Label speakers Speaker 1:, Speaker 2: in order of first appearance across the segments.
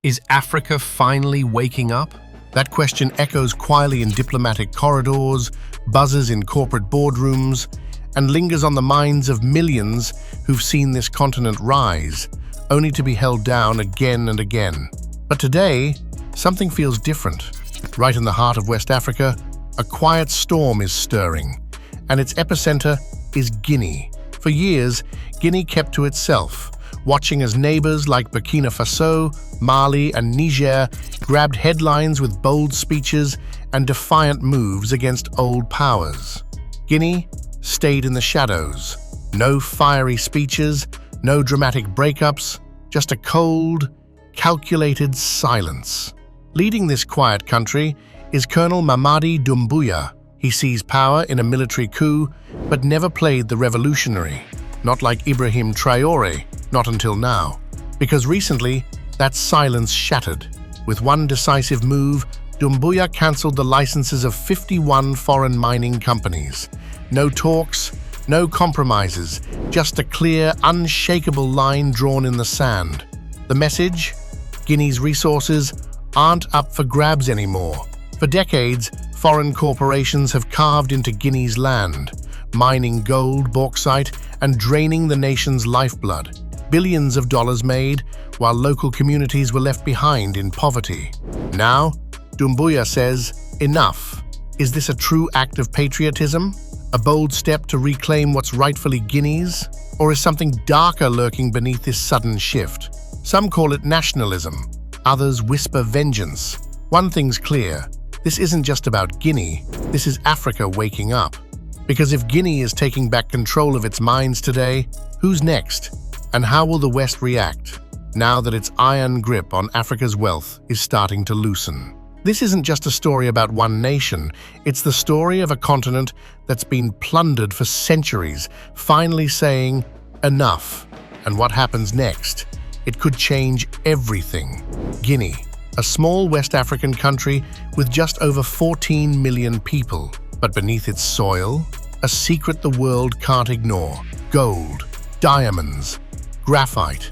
Speaker 1: Is Africa finally waking up? That question echoes quietly in diplomatic corridors, buzzes in corporate boardrooms, and lingers on the minds of millions who've seen this continent rise, only to be held down again and again. But today, something feels different. Right in the heart of West Africa, a quiet storm is stirring, and its epicenter is Guinea. For years, Guinea kept to itself, watching as neighbors like Burkina Faso, Mali, and Niger grabbed headlines with bold speeches and defiant moves against old powers. Guinea stayed in the shadows. No fiery speeches, no dramatic breakups, just a cold, calculated silence. Leading this quiet country is Colonel Mamadi Doumbouya. He seized power in a military coup, but never played the revolutionary. Not like Ibrahim Traoré, not until now. Because recently, that silence shattered. With one decisive move, Doumbouya cancelled the licenses of 51 foreign mining companies. No talks, no compromises, just a clear, unshakable line drawn in the sand. The message? Guinea's resources aren't up for grabs anymore. For decades, foreign corporations have carved into Guinea's land, mining gold, bauxite, and draining the nation's lifeblood. Billions of dollars made, while local communities were left behind in poverty. Now, Doumbouya says, enough. Is this a true act of patriotism? A bold step to reclaim what's rightfully Guinea's? Or is something darker lurking beneath this sudden shift? Some call it nationalism. Others whisper vengeance. One thing's clear. This isn't just about Guinea. This is Africa waking up. Because if Guinea is taking back control of its mines today, who's next? And how will the West react, now that its iron grip on Africa's wealth is starting to loosen? This isn't just a story about one nation, it's the story of a continent that's been plundered for centuries, finally saying, enough. And what happens next? It could change everything. Guinea, a small West African country with just over 14 million people. But beneath its soil, a secret the world can't ignore. Gold, diamonds, graphite,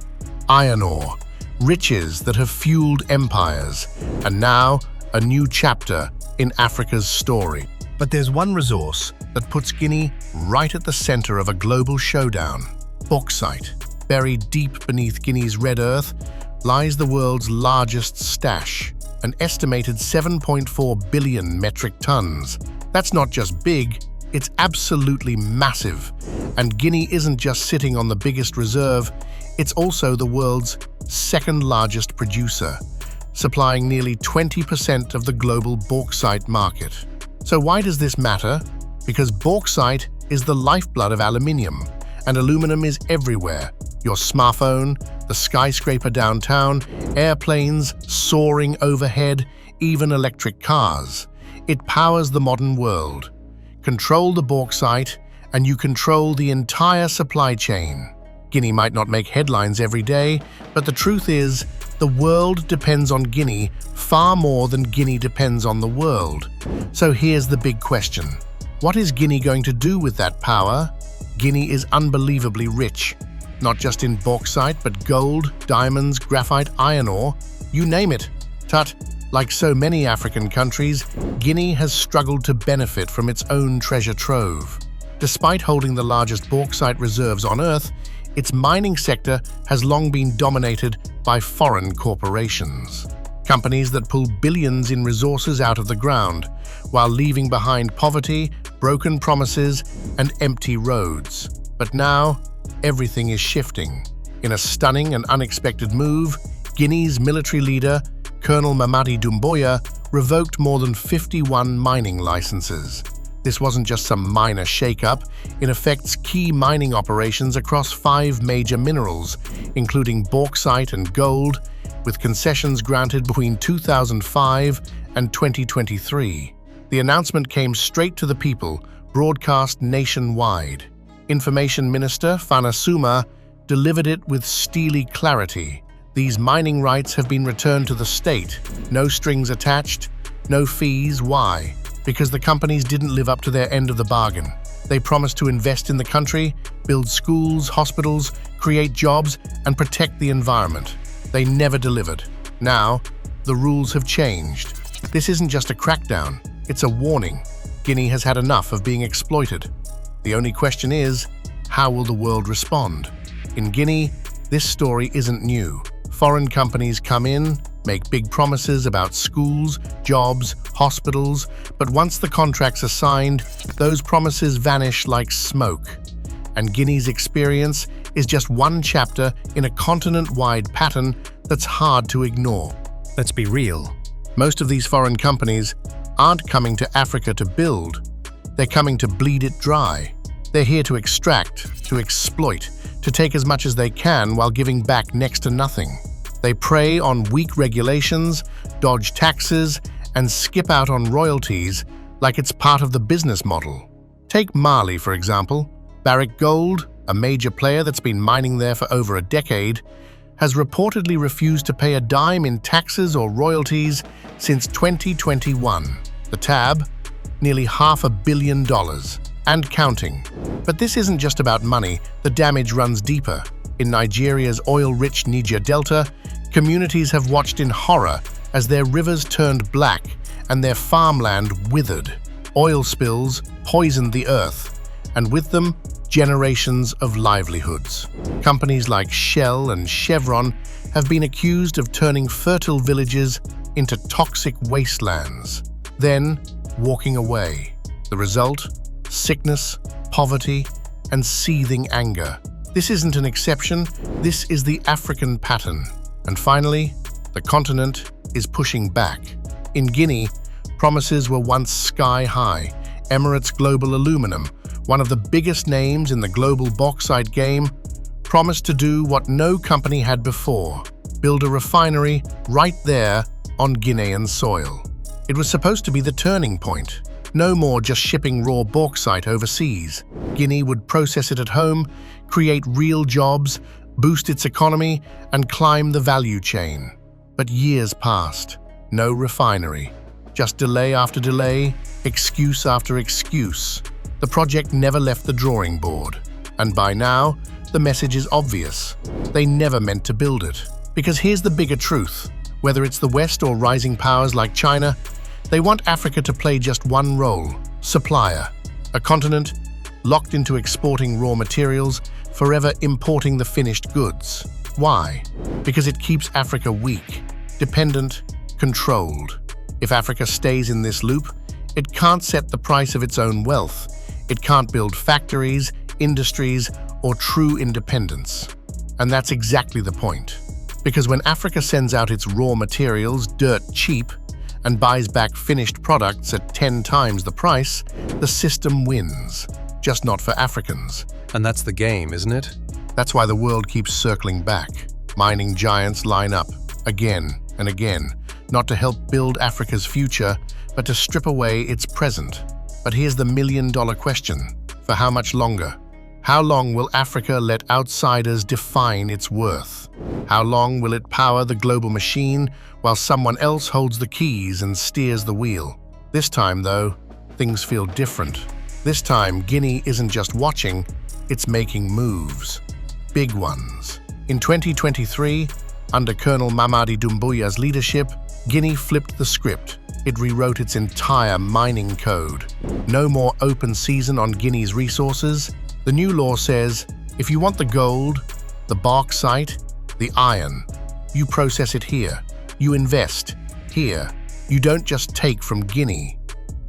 Speaker 1: iron ore, riches that have fueled empires, and now a new chapter in Africa's story. But there's one resource that puts Guinea right at the center of a global showdown: bauxite. Buried deep beneath Guinea's red earth lies the world's largest stash, an estimated 7.4 billion metric tons. That's not just big, it's absolutely massive. And Guinea isn't just sitting on the biggest reserve, it's also the world's second largest producer, supplying nearly 20% of the global bauxite market. So why does this matter? Because bauxite is the lifeblood of aluminium, and aluminum is everywhere. Your smartphone, the skyscraper downtown, airplanes soaring overhead, even electric cars. It powers the modern world. Control the bauxite, and you control the entire supply chain. Guinea might not make headlines every day, but the truth is, the world depends on Guinea far more than Guinea depends on the world. So here's the big question. What is Guinea going to do with that power? Guinea is unbelievably rich, not just in bauxite, but gold, diamonds, graphite, iron ore, you name it. Tut. Like so many African countries, Guinea has struggled to benefit from its own treasure trove. Despite holding the largest bauxite reserves on Earth, its mining sector has long been dominated by foreign corporations. Companies that pull billions in resources out of the ground, while leaving behind poverty, broken promises, and empty roads. But now, everything is shifting. In a stunning and unexpected move, Guinea's military leader, Colonel Mamadi Doumbouya, revoked more than 51 mining licenses. This wasn't just some minor shakeup, it affects key mining operations across 5 major minerals, including bauxite and gold, with concessions granted between 2005 and 2023. The announcement came straight to the people, broadcast nationwide. Information Minister Fana Suma delivered it with steely clarity. These mining rights have been returned to the state. No strings attached, no fees. Why? Because the companies didn't live up to their end of the bargain. They promised to invest in the country, build schools, hospitals, create jobs, and protect the environment. They never delivered. Now, the rules have changed. This isn't just a crackdown, it's a warning. Guinea has had enough of being exploited. The only question is, how will the world respond? In Guinea, this story isn't new. Foreign companies come in, make big promises about schools, jobs, hospitals, but once the contracts are signed, those promises vanish like smoke. And Guinea's experience is just one chapter in a continent-wide pattern that's hard to ignore.
Speaker 2: Let's be real.
Speaker 1: Most of these foreign companies aren't coming to Africa to build, they're coming to bleed it dry. They're here to extract, to exploit, to take as much as they can while giving back next to nothing. They prey on weak regulations, dodge taxes, and skip out on royalties like it's part of the business model. Take Mali, for example. Barrick Gold, a major player that's been mining there for over a decade, has reportedly refused to pay a dime in taxes or royalties since 2021. The tab, nearly $500 million, and counting. But this isn't just about money, the damage runs deeper. In Nigeria's oil-rich Niger Delta, communities have watched in horror as their rivers turned black and their farmland withered. Oil spills poisoned the earth, and with them, generations of livelihoods. Companies like Shell and Chevron have been accused of turning fertile villages into toxic wastelands, then walking away. The result? Sickness, poverty, and seething anger. This isn't an exception, this is the African pattern. And finally, the continent is pushing back. In Guinea, promises were once sky-high. Emirates Global Aluminum, one of the biggest names in the global bauxite game, promised to do what no company had before, build a refinery right there on Guinean soil. It was supposed to be the turning point. No more just shipping raw bauxite overseas. Guinea would process it at home, create real jobs, boost its economy, and climb the value chain. But years passed. No refinery. Just delay after delay, excuse after excuse. The project never left the drawing board. And by now, the message is obvious. They never meant to build it. Because here's the bigger truth. Whether it's the West or rising powers like China, they want Africa to play just one role: supplier. A continent locked into exporting raw materials, forever importing the finished goods. Why? Because it keeps Africa weak, dependent, controlled. If Africa stays in this loop, it can't set the price of its own wealth. It can't build factories, industries, or true independence. And that's exactly the point. Because when Africa sends out its raw materials dirt cheap and buys back finished products at 10 times the price, the system wins. Just not for Africans.
Speaker 2: And that's the game, isn't it?
Speaker 1: That's why the world keeps circling back. Mining giants line up, again and again, not to help build Africa's future, but to strip away its present. But here's the million-dollar question. For how much longer? How long will Africa let outsiders define its worth? How long will it power the global machine while someone else holds the keys and steers the wheel? This time, though, things feel different. This time, Guinea isn't just watching, it's making moves. Big ones. In 2023, under Colonel Mamadi Doumbouya's leadership, Guinea flipped the script. It rewrote its entire mining code. No more open season on Guinea's resources. The new law says, if you want the gold, the bauxite, the iron, you process it here. You invest here. You don't just take from Guinea.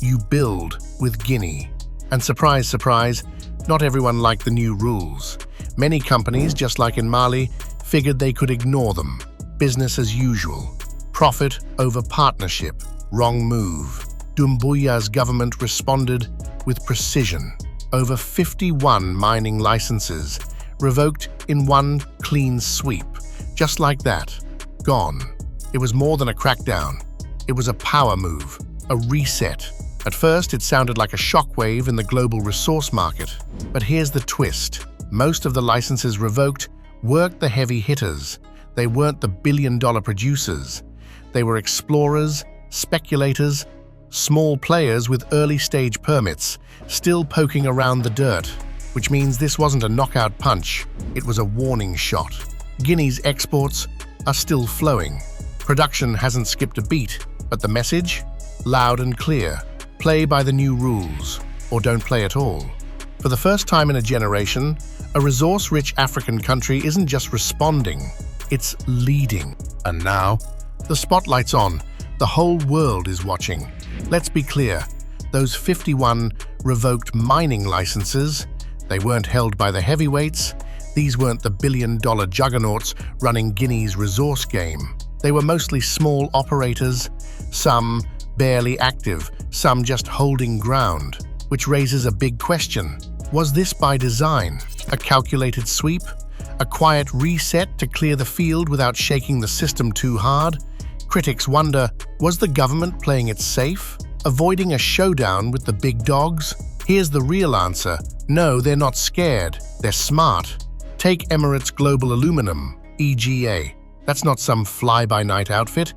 Speaker 1: You build with Guinea. And surprise, surprise, not everyone liked the new rules. Many companies, just like in Mali, figured they could ignore them. Business as usual. Profit over partnership. Wrong move. Doumbouya's government responded with precision. Over 51 mining licenses, revoked in one clean sweep. Just like that. Gone. It was more than a crackdown. It was a power move, a reset. At first, it sounded like a shockwave in the global resource market. But here's the twist. Most of the licenses revoked weren't the heavy hitters. They weren't the billion-dollar producers. They were explorers, speculators, small players with early-stage permits, still poking around the dirt, which means this wasn't a knockout punch, it was a warning shot. Guinea's exports are still flowing. Production hasn't skipped a beat, but the message? Loud and clear. Play by the new rules, or don't play at all. For the first time in a generation, a resource-rich African country isn't just responding, it's leading. And now, the spotlight's on. The whole world is watching. Let's be clear, those 51 revoked mining licenses, they weren't held by the heavyweights. These weren't the billion-dollar juggernauts running Guinea's resource game. They were mostly small operators, some barely active, some just holding ground, which raises a big question. Was this by design? A calculated sweep? A quiet reset to clear the field without shaking the system too hard? Critics wonder, was the government playing it safe, avoiding a showdown with the big dogs? Here's the real answer. No, they're not scared. They're smart. Take Emirates Global Aluminum, EGA. That's not some fly-by-night outfit.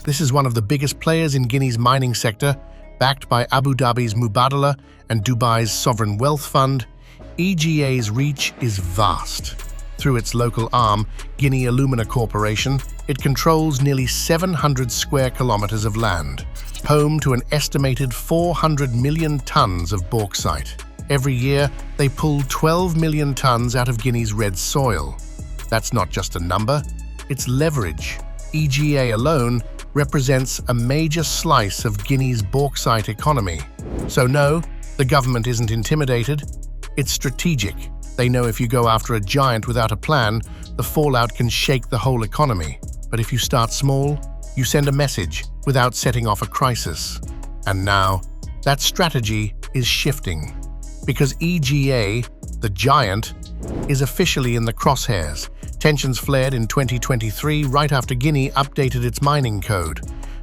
Speaker 1: This is one of the biggest players in Guinea's mining sector, backed by Abu Dhabi's Mubadala and Dubai's Sovereign Wealth Fund. EGA's reach is vast. Through its local arm, Guinea Alumina Corporation, it controls nearly 700 square kilometers of land, home to an estimated 400 million tons of bauxite. Every year, they pull 12 million tons out of Guinea's red soil. That's not just a number, it's leverage. EGA alone represents a major slice of Guinea's bauxite economy. So no, the government isn't intimidated, it's strategic. They know if you go after a giant without a plan, the fallout can shake the whole economy. But if you start small, you send a message without setting off a crisis. And now, that strategy is shifting. Because EGA, the giant, is officially in the crosshairs. Tensions flared in 2023 right after Guinea updated its mining code.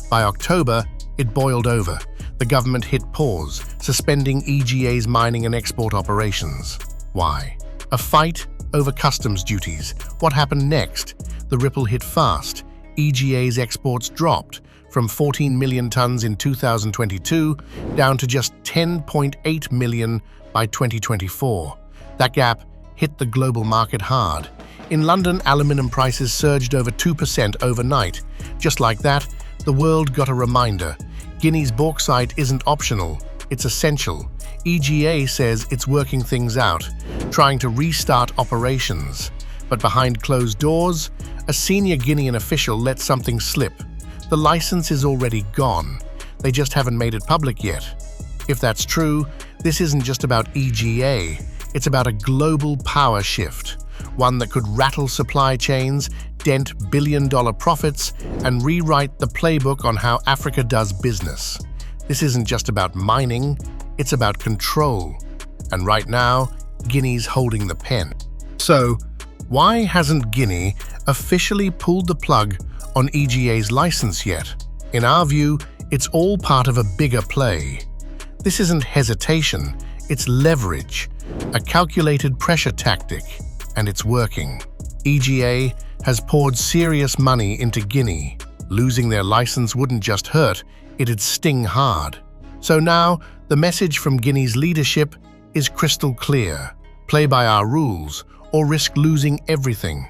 Speaker 1: By October, it boiled over. The government hit pause, suspending EGA's mining and export operations. Why? A fight over customs duties. What happened next? The ripple hit fast. EGA's exports dropped from 14 million tons in 2022 down to just 10.8 million by 2024. That gap hit the global market hard. In London, aluminium prices surged over 2% overnight. Just like that, the world got a reminder. Guinea's bauxite isn't optional, it's essential. EGA says it's working things out, trying to restart operations. But behind closed doors, a senior Guinean official let something slip. The license is already gone. They just haven't made it public yet. If that's true, this isn't just about EGA. It's about a global power shift, one that could rattle supply chains, dent billion-dollar profits, and rewrite the playbook on how Africa does business. This isn't just about mining, it's about control. And right now, Guinea's holding the pen. So, why hasn't Guinea officially pulled the plug on EGA's license yet? In our view, it's all part of a bigger play. This isn't hesitation, it's leverage, a calculated pressure tactic, and it's working. EGA has poured serious money into Guinea. Losing their license wouldn't just hurt, it'd sting hard. So now, the message from Guinea's leadership is crystal clear. Play by our rules, or risk losing everything.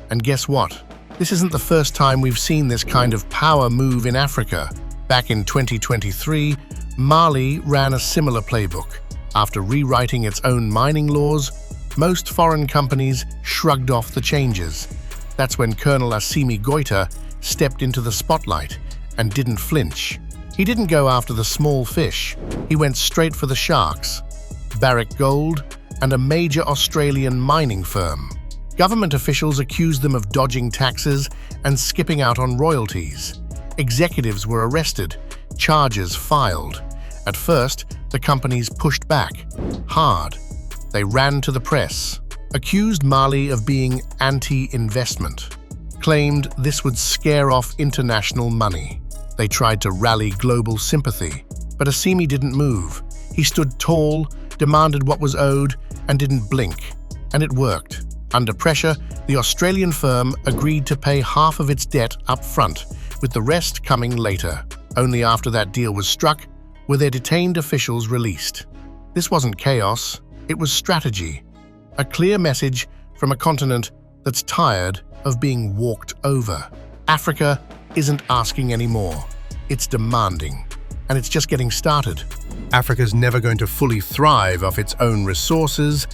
Speaker 1: And guess what? This isn't the first time we've seen this kind of power move in Africa. Back in 2023, Mali ran a similar playbook. After rewriting its own mining laws, most foreign companies shrugged off the changes. That's when Colonel Assimi Goïta stepped into the spotlight and didn't flinch. He didn't go after the small fish. He went straight for the sharks, Barrick Gold, and a major Australian mining firm. Government officials accused them of dodging taxes and skipping out on royalties. Executives were arrested, charges filed. At first, the companies pushed back, hard. They ran to the press, accused Mali of being anti-investment, claimed this would scare off international money. They tried to rally global sympathy, but Assimi didn't move. He stood tall, demanded what was owed, and didn't blink. And it worked. Under pressure, the Australian firm agreed to pay half of its debt up front, with the rest coming later. Only after that deal was struck were their detained officials released. This wasn't chaos, it was strategy. A clear message from a continent that's tired of being walked over. Africa isn't asking anymore. It's demanding. And it's just getting started. Africa's never going to fully thrive off its own resources,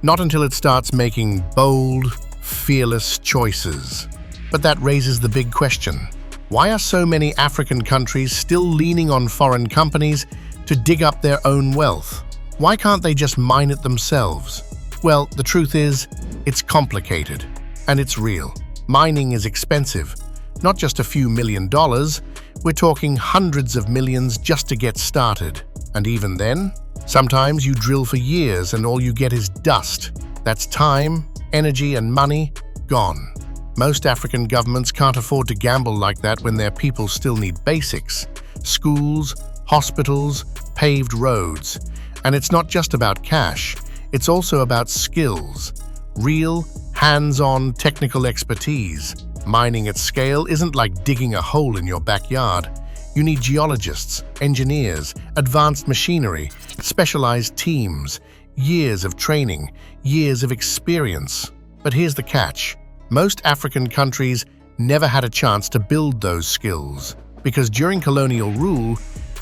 Speaker 1: not until it starts making bold, fearless choices. But that raises the big question. Why are so many African countries still leaning on foreign companies to dig up their own wealth? Why can't they just mine it themselves? Well, the truth is, it's complicated, and it's real. Mining is expensive, not just a few $1,000,000, we're talking hundreds of millions just to get started. And even then, sometimes you drill for years and all you get is dust. That's time, energy, and money gone. Most African governments can't afford to gamble like that when their people still need basics: schools, hospitals, paved roads. And it's not just about cash, it's also about skills. Real, hands-on technical expertise. Mining at scale isn't like digging a hole in your backyard. You need geologists, engineers, advanced machinery, specialized teams, years of training, years of experience. But here's the catch. Most African countries never had a chance to build those skills because during colonial rule,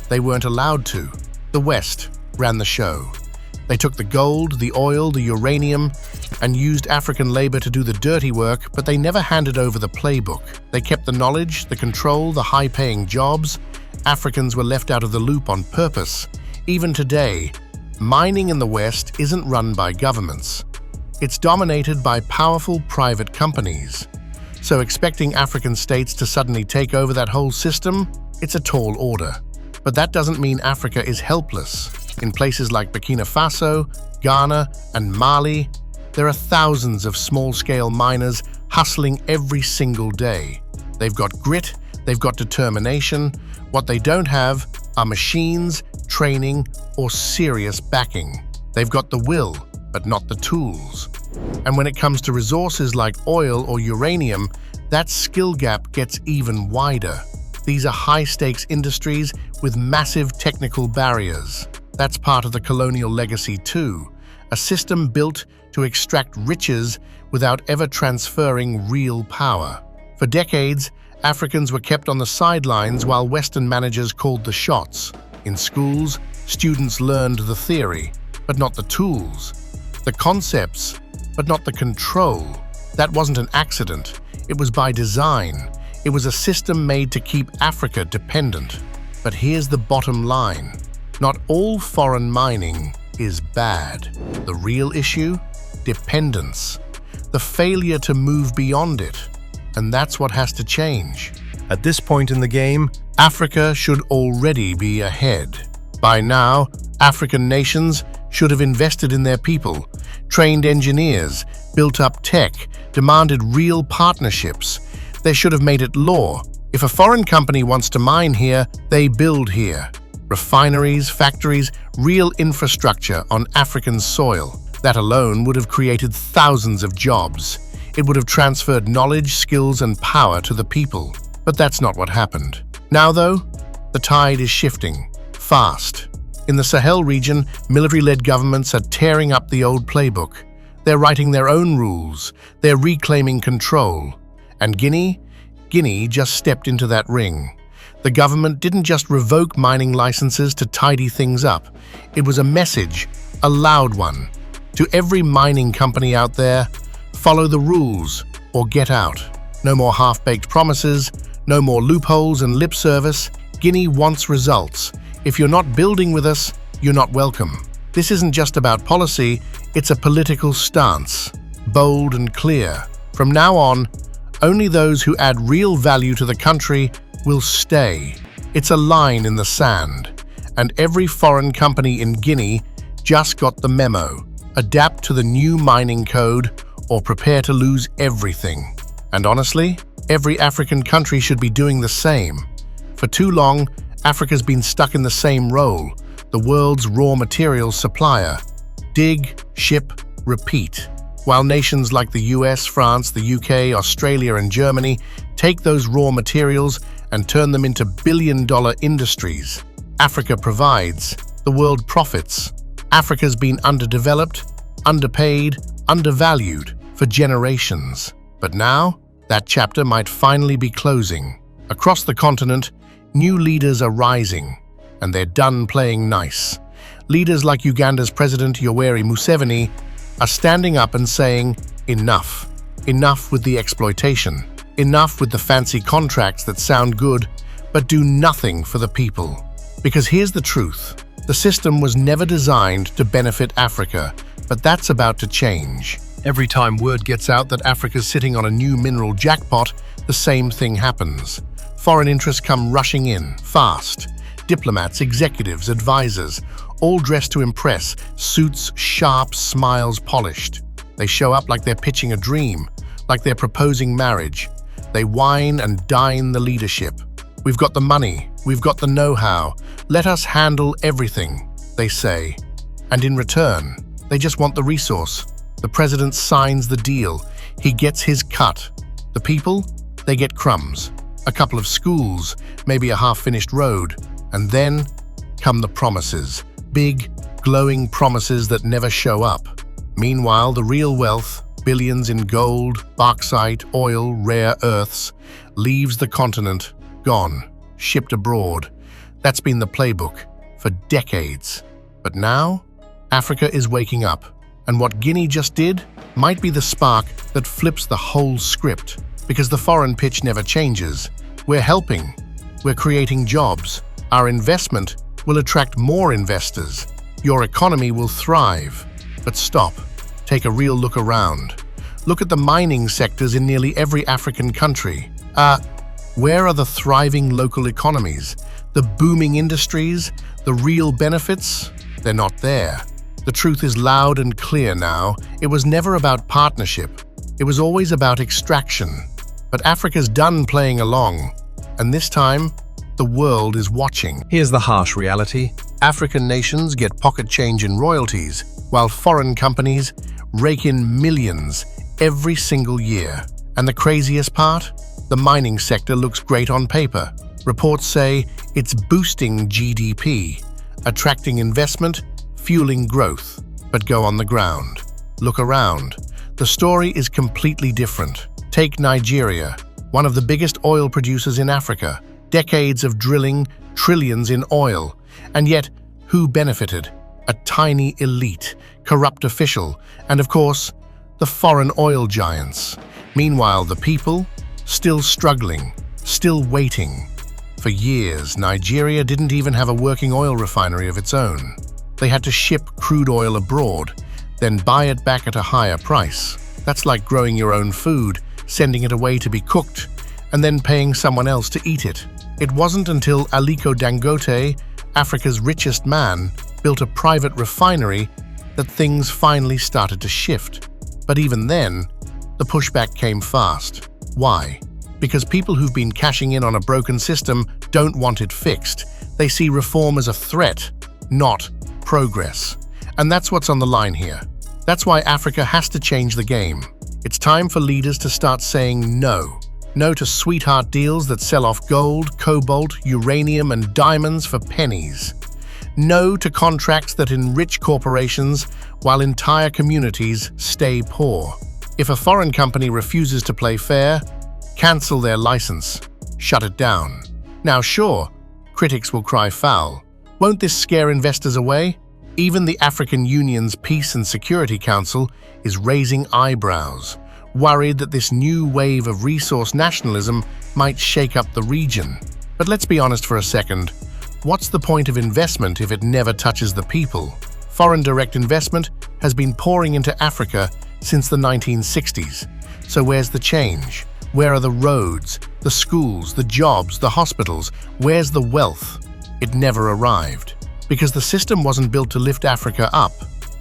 Speaker 1: they weren't allowed to. The West ran the show. They took the gold, the oil, the uranium, and used African labor to do the dirty work, but they never handed over the playbook. They kept the knowledge, the control, the high-paying jobs. Africans were left out of the loop on purpose. Even today, mining in the West isn't run by governments. It's dominated by powerful private companies. So expecting African states to suddenly take over that whole system, it's a tall order. But that doesn't mean Africa is helpless. In places like Burkina Faso, Ghana, and Mali, there are thousands of small-scale miners hustling every single day. They've got grit, they've got determination. What they don't have are machines, training, or serious backing. They've got the will, but not the tools. And when it comes to resources like oil or uranium, that skill gap gets even wider. These are high-stakes industries with massive technical barriers. That's part of the colonial legacy too, a system built to extract riches without ever transferring real power. For decades, Africans were kept on the sidelines while Western managers called the shots. In schools, students learned the theory, but not the tools. The concepts, but not the control. That wasn't an accident. It was by design. It was a system made to keep Africa dependent. But here's the bottom line. Not all foreign mining is bad. The real issue? Dependence. The failure to move beyond it. And that's what has to change. At this point in the game, Africa should already be ahead. By now, African nations should have invested in their people, trained engineers, built up tech, demanded real partnerships. They should have made it law. If a foreign company wants to mine here, they build here. Refineries, factories, real infrastructure on African soil. That alone would have created thousands of jobs. It would have transferred knowledge, skills, and power to the people. But that's not what happened. Now, though, the tide is shifting. Fast. In the Sahel region, military-led governments are tearing up the old playbook. They're writing their own rules. They're reclaiming control. And Guinea just stepped into that ring. The government didn't just revoke mining licenses to tidy things up. It was a message, a loud one. To every mining company out there, follow the rules or get out. No more half-baked promises, no more loopholes and lip service. Guinea wants results. If you're not building with us, you're not welcome. This isn't just about policy, it's a political stance. Bold and clear. From now on, only those who add real value to the country will stay. It's a line in the sand. And every foreign company in Guinea just got the memo. Adapt to the new mining code or prepare to lose everything. And honestly, every African country should be doing the same. For too long, Africa's been stuck in the same role, the world's raw materials supplier. Dig, ship, repeat. While nations like the US, France, the UK, Australia, and Germany take those raw materials and turn them into billion-dollar industries. Africa provides, the world profits. Africa's been underdeveloped, underpaid, undervalued for generations. But now, that chapter might finally be closing. Across the continent, new leaders are rising, and they're done playing nice. Leaders like Uganda's President Yoweri Museveni are standing up and saying, enough. Enough with the exploitation. Enough with the fancy contracts that sound good, but do nothing for the people. Because here's the truth. The system was never designed to benefit Africa, but that's about to change. Every time word gets out that Africa's sitting on a new mineral jackpot, the same thing happens. Foreign interests come rushing in, fast. Diplomats, executives, advisors, all dressed to impress, suits sharp, smiles polished. They show up like they're pitching a dream, like they're proposing marriage. They wine and dine the leadership. We've got the money, we've got the know-how. Let us handle everything, they say. And in return, they just want the resource. The president signs the deal. He gets his cut. The people, they get crumbs. A couple of schools, maybe a half-finished road. And then come the promises. Big, glowing promises that never show up. Meanwhile, the real wealth, billions in gold, bauxite, oil, rare earths, leaves the continent, gone, shipped abroad. That's been the playbook for decades. But now, Africa is waking up. And what Guinea just did might be the spark that flips the whole script. Because the foreign pitch never changes. We're helping. We're creating jobs. Our investment will attract more investors. Your economy will thrive. But stop. Take a real look around. Look at the mining sectors in nearly every African country. Where are the thriving local economies? The booming industries? The real benefits? They're not there. The truth is loud and clear now. It was never about partnership. It was always about extraction. But Africa's done playing along. And this time, the world is watching.
Speaker 2: Here's the harsh reality.
Speaker 1: African nations get pocket change in royalties, while foreign companies rake in millions every single year. And the craziest part? The mining sector looks great on paper. Reports say it's boosting GDP, attracting investment, fueling growth. But go on the ground. Look around. The story is completely different. Take Nigeria, one of the biggest oil producers in Africa. Decades of drilling, trillions in oil. And yet, who benefited? A tiny elite, corrupt official, and of course, the foreign oil giants. Meanwhile, the people, still struggling, still waiting. For years, Nigeria didn't even have a working oil refinery of its own. They had to ship crude oil abroad, then buy it back at a higher price. That's like growing your own food, sending it away to be cooked, and then paying someone else to eat it. It wasn't until Aliko Dangote, Africa's richest man, built a private refinery that things finally started to shift. But even then, the pushback came fast. Why? Because people who've been cashing in on a broken system don't want it fixed. They see reform as a threat, not progress. And that's what's on the line here. That's why Africa has to change the game. It's time for leaders to start saying no. No to sweetheart deals that sell off gold, cobalt, uranium, and diamonds for pennies. No to contracts that enrich corporations while entire communities stay poor. If a foreign company refuses to play fair, cancel their license, shut it down. Now sure, critics will cry foul. Won't this scare investors away? Even the African Union's Peace and Security Council is raising eyebrows, worried that this new wave of resource nationalism might shake up the region. But let's be honest for a second. What's the point of investment if it never touches the people? Foreign direct investment has been pouring into Africa since the 1960s. So where's the change? Where are the roads, the schools, the jobs, the hospitals? Where's the wealth? It never arrived. Because the system wasn't built to lift Africa up.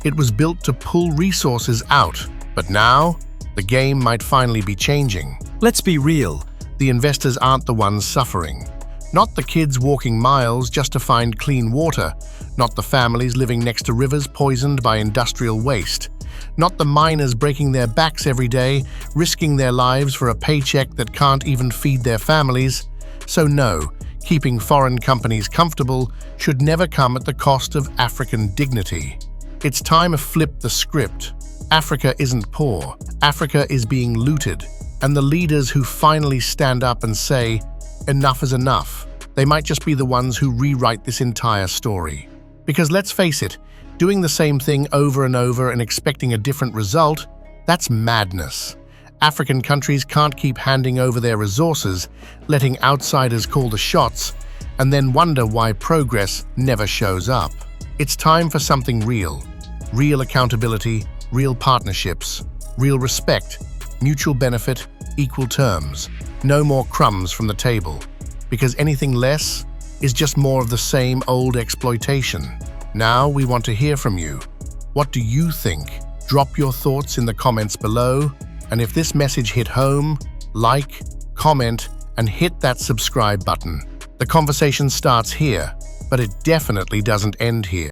Speaker 1: It was built to pull resources out. But now, the game might finally be changing.
Speaker 2: Let's be real.
Speaker 1: The investors aren't the ones suffering. Not the kids walking miles just to find clean water. Not the families living next to rivers poisoned by industrial waste. Not the miners breaking their backs every day, risking their lives for a paycheck that can't even feed their families. So no, keeping foreign companies comfortable should never come at the cost of African dignity. It's time to flip the script. Africa isn't poor. Africa is being looted. And the leaders who finally stand up and say, enough is enough. They might just be the ones who rewrite this entire story. Because let's face it, doing the same thing over and over and expecting a different result, that's madness. African countries can't keep handing over their resources, letting outsiders call the shots, and then wonder why progress never shows up. It's time for something real. Real accountability, real partnerships, real respect, mutual benefit, equal terms. No more crumbs from the table. Because anything less is just more of the same old exploitation. Now we want to hear from you. What do you think? Drop your thoughts in the comments below. And if this message hit home, like, comment, and hit that subscribe button. The conversation starts here, but it definitely doesn't end here.